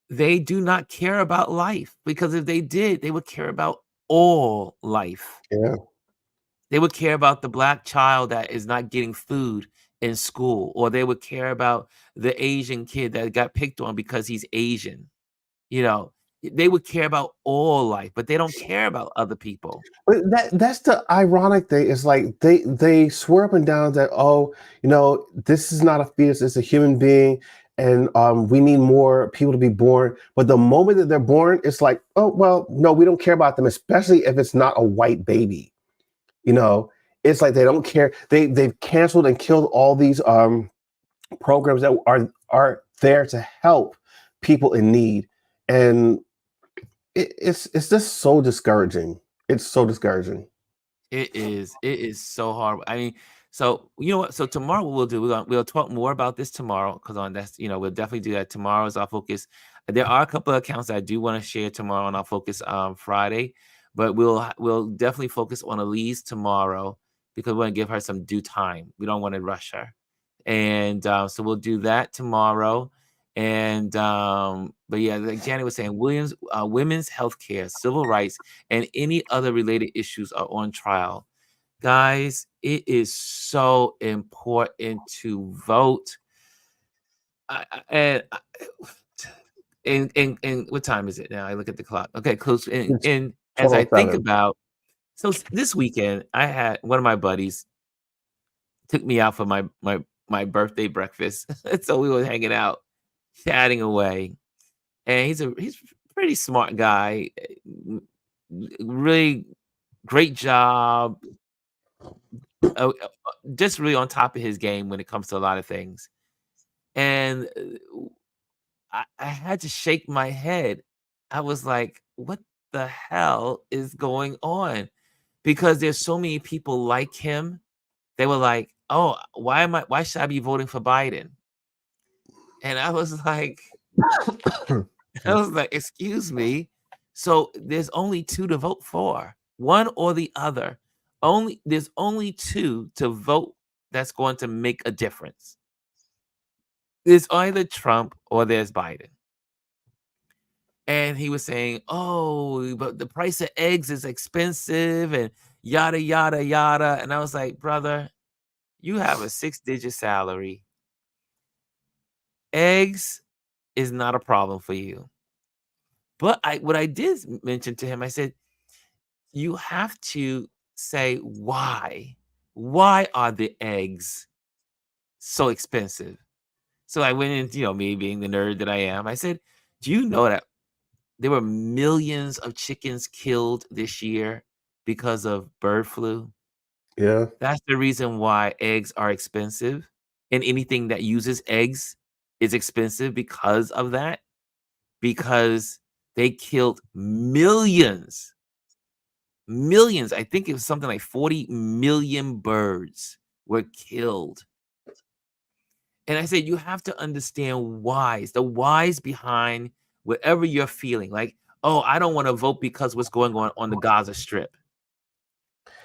they do not care about life, because if they did, they would care about all life. Yeah. They would care about the black child that is not getting food in school, or they would care about the Asian kid that got picked on because he's Asian. You know, they would care about all life, but they don't care about other people. But that's the ironic thing. Is like they swear up and down that, oh, this is not a fetus, it's a human being, and we need more people to be born. But the moment that they're born, it's like, oh well, no, we don't care about them, especially if it's not a white baby. You know, it's like they don't care. They've canceled and killed all these programs that are there to help people in need, and it's just so discouraging. It's so discouraging. It is. It is so hard. I mean, so you know what? So tomorrow what we'll do, we'll talk more about this tomorrow, because on that's we'll definitely do that. Tomorrow is our focus. There are a couple of accounts that I do want to share tomorrow on our focus Friday, but we'll definitely focus on Elise tomorrow, because we want to give her some due time. We don't want to rush her, and so we'll do that tomorrow. And but yeah, like Janet was saying, women's health care, civil rights, and any other related issues are on trial. Guys, it is so important to vote. I, I- and I- and what time is it now? I look at the clock. Okay, close. It's And as I think 12:07. about, this weekend, I had one of my buddies took me out for my birthday breakfast. So we were hanging out, chatting away, and he's a pretty smart guy, really great job, just really on top of his game when it comes to a lot of things. And I had to shake my head. I was like, "What the hell is going on?" Because there's so many people like him. They were like, "Oh, why should I be voting for Biden?" And I was like, "Excuse me. So there's only two to vote for, one or the other. There's only two to vote that's going to make a difference. It's either Trump or there's Biden." And he was saying, "Oh, but the price of eggs is expensive and yada yada yada." And I was like, "Brother, you have a six-digit salary. Eggs is not a problem for you." But what I did mention to him, I said, you have to say why. Why are the eggs so expensive? So I went into, me being the nerd that I am, I said, "Do you know that there were millions of chickens killed this year because of bird flu? Yeah. That's the reason why eggs are expensive, and anything that uses eggs is expensive because of that, because they killed millions. Millions, I think it was something like 40 million birds were killed." And I said, you have to understand whys, the whys behind whatever you're feeling. Like, oh, I don't want to vote because what's going on the Gaza Strip.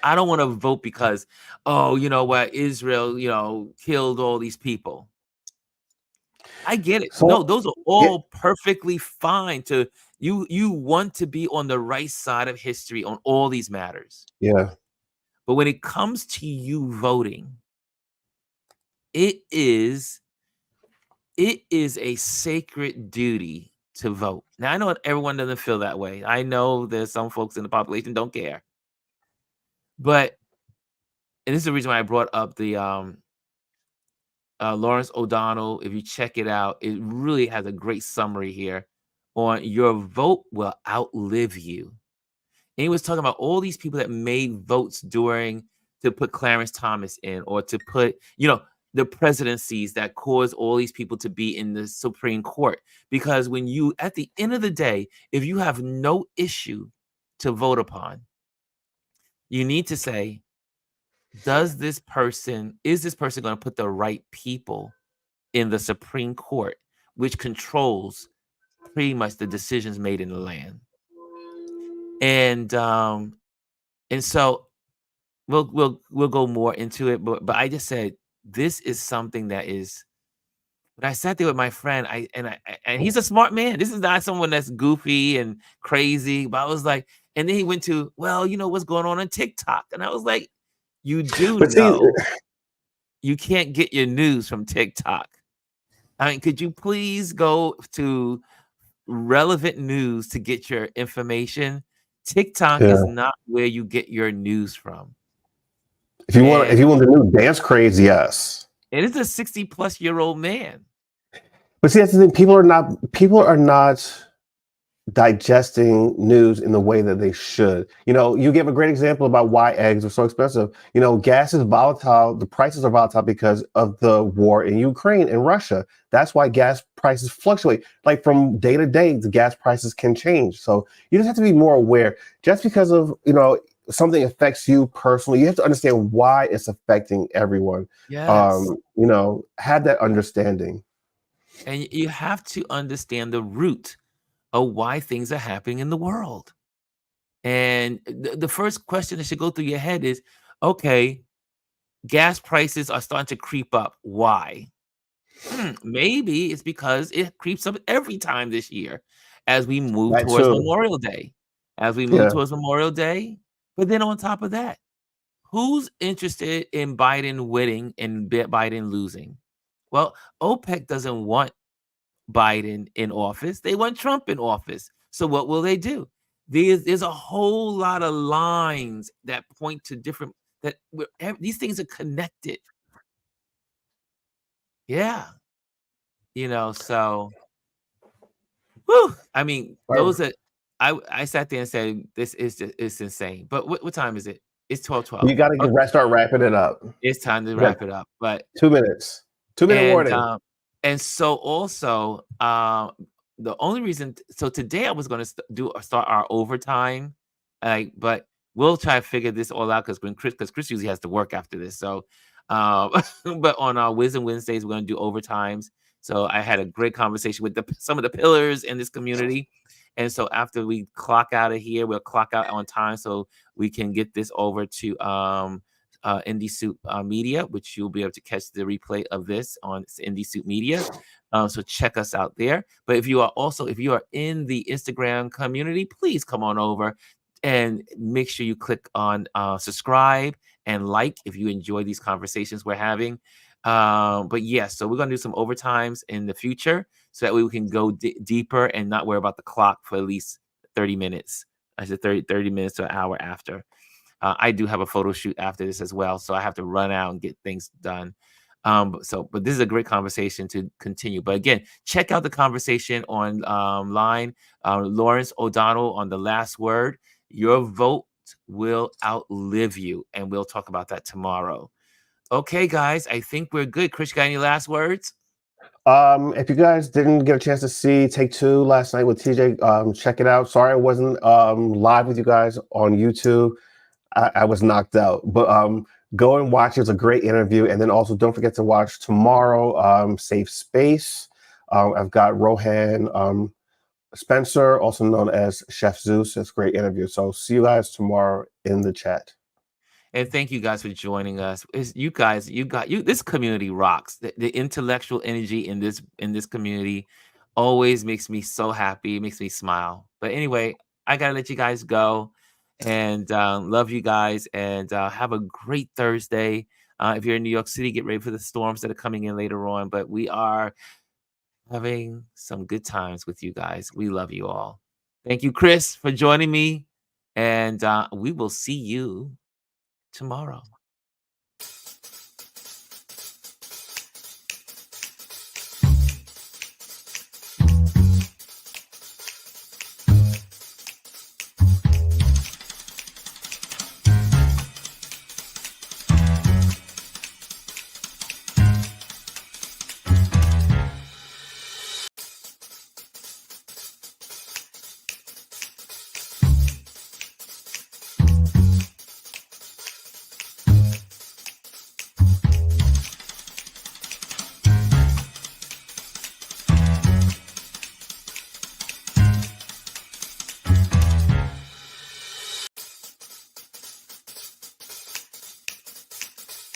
I don't want to vote because, oh, you know what, Israel, killed all these people. I get it. No, So those are yeah, all perfectly fine to you want to be on the right side of history on all these matters. yeah. But when it comes to you voting, it is it is a sacred duty to vote. Now I know everyone doesn't feel that way. I know there's some folks in the population don't care. But and this is the reason why I brought up the Lawrence O'Donnell. If you check it out, it really has a great summary here on your vote will outlive you. And he was talking about all these people that made votes to put Clarence Thomas in, or to put, the presidencies that cause all these people to be in the Supreme Court. Because when you, at the end of the day, if you have no issue to vote upon, you need to say, is this person going to put the right people in the Supreme Court, which controls pretty much the decisions made in the land? And so we'll go more into it, but I just said this is something that is. When I sat there with my friend, and he's a smart man. This is not someone that's goofy and crazy, but I was like, and then he went to, well, you know what's going on TikTok, and I was like, you do But see, know you can't get your news from TikTok. I mean, could you please go to relevant news to get your information? TikTok yeah. is not where you get your news from. If you want the new dance craze, yes. And it's a 60-plus-year-old man. But see, that's the thing. People are not digesting news in the way that they should. You know, you give a great example about why eggs are so expensive. You know, gas is volatile. The prices are volatile because of the war in Ukraine and Russia. That's why gas prices fluctuate. Like from day to day, the gas prices can change. So you just have to be more aware. Just because of, you know, something affects you personally, you have to understand why it's affecting everyone. Yes. You know, have that understanding. And you have to understand the root of why things are happening in the world. And the first question that should go through your head is, okay, gas prices are starting to creep up. Why? Maybe it's because it creeps up every time this year as we move That towards too. Memorial Day. As we move Yeah. towards Memorial Day. But then on top of that, who's interested in Biden winning and Biden losing? Well, OPEC doesn't want Biden in office. They want Trump in office. So what will they do? There's a whole lot of lines that point to different these things are connected. Yeah. You know, so whew, I mean, those are I sat there and said, this is just it's insane. But what time is it? It's 12:12. You got to start wrapping it up. It's time to You got wrap it up. But 2 minutes. 2-minute and warning. and so also the only reason so today I was going to start our overtime, but we'll try to figure this all out because Chris usually has to work after this. So but on our Wisdom Wednesdays we're going to do overtimes. So I had a great conversation with some of the pillars in this community. And so after we clock out of here, we'll clock out on time so we can get this over to Indie Soup Media, which you'll be able to catch the replay of this on Indie Soup Media. So check us out there. But if you are in the Instagram community, please come on over and make sure you click on subscribe and like if you enjoy these conversations we're having. But yes, so we're going to do some overtimes in the future so that way we can go deeper and not worry about the clock for at least 30 minutes. I said 30 minutes to an hour after. I do have a photo shoot after this as well, so I have to run out and get things done. But this is a great conversation to continue. But again, check out the conversation on line. Lawrence O'Donnell on The Last Word. Your vote will outlive you, and we'll talk about that tomorrow. Okay, guys, I think we're good. Chris, got any last words? If you guys didn't get a chance to see Take Two last night with TJ, check it out. Sorry I wasn't live with you guys on YouTube. I was knocked out, but go and watch. It's a great interview. And then also don't forget to watch tomorrow, Safe Space. I've got Rohan Spencer, also known as Chef Zeus. It's a great interview. So see you guys tomorrow in the chat. And thank you guys for joining us. You guys, this community rocks. The intellectual energy in this community always makes me so happy. It makes me smile. But anyway, I gotta let you guys go. And love you guys. And have a great Thursday. If you're in New York City, get ready for the storms that are coming in later on. But we are having some good times with you guys. We love you all. Thank you, Chris, for joining me. And we will see you tomorrow.